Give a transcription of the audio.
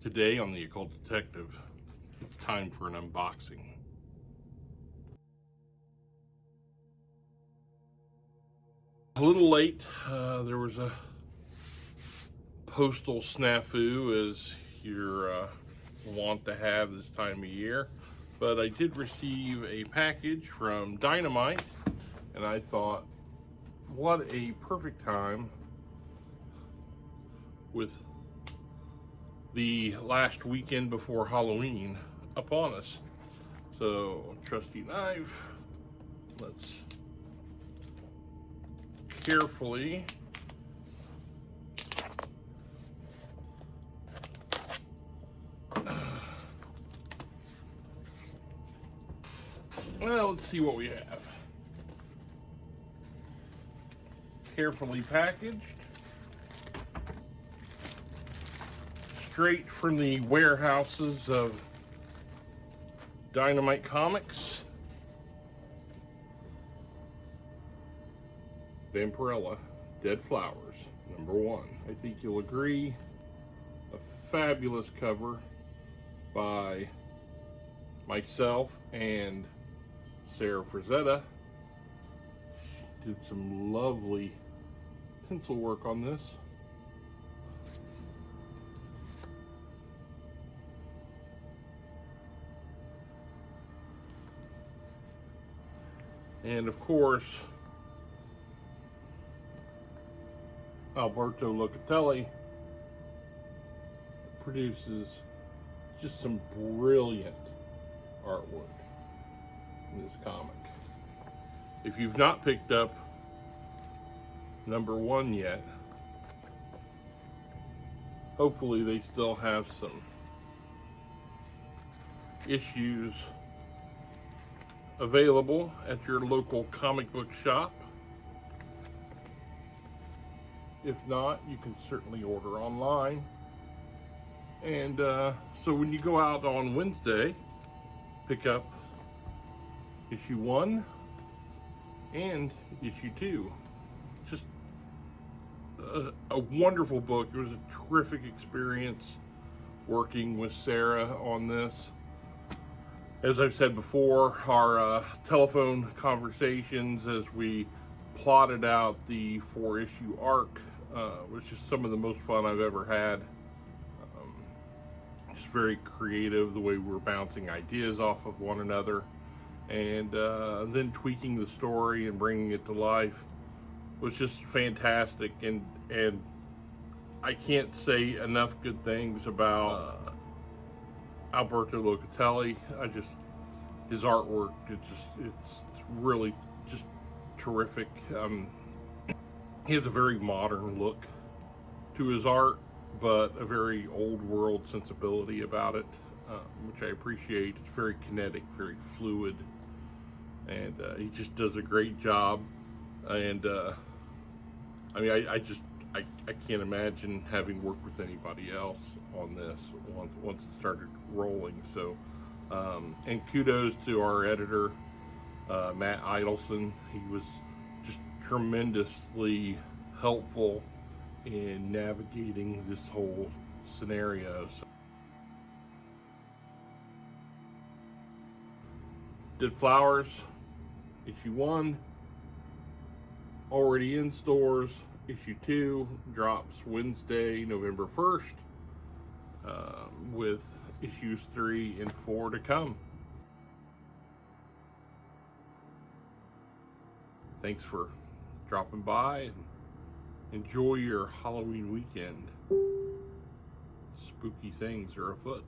Today on The Occult Detective, it's time for an unboxing. A little late, there was a postal snafu, as you're wont to have this time of year, but I did receive a package from Dynamite, and I thought, what a perfect time with the last weekend before Halloween upon us. So, trusty knife, let's carefully well, let's see what we have. Carefully packaged, straight from the warehouses of Dynamite Comics. Vampirella, Dead Flowers, #1. I think you'll agree, a fabulous cover by myself and Sara Frazetta. She did some lovely pencil work on this. And of course, Alberto Locatelli produces just some brilliant artwork in this comic. If you've not picked up #1 yet, hopefully they still have some issues available at your local comic book shop. If not, you can certainly order online. And so when you go out on Wednesday, pick up issue 1 and issue 2. Just a wonderful book. It was a terrific experience working with Sara on this. As I've said before, our telephone conversations as we plotted out the 4-issue arc was just some of the most fun I've ever had. Just very creative, the way we were bouncing ideas off of one another, and then tweaking the story and bringing it to life was just fantastic. And I can't say enough good things about Alberto Locatelli. His artwork, it's really just terrific. He has a very modern look to his art, but a very old world sensibility about it, which I appreciate. It's very kinetic, very fluid, and he just does a great job. And I mean, I can't imagine having worked with anybody else on this once it started rolling. So, and kudos to our editor, Matt Idelson. He was just tremendously helpful in navigating this whole scenario. So, Dead Flowers, issue 1, already in stores. Issue 2 drops Wednesday, November 1st, with issues 3 and 4 to come. Thanks for dropping by, and enjoy your Halloween weekend. Spooky things are afoot.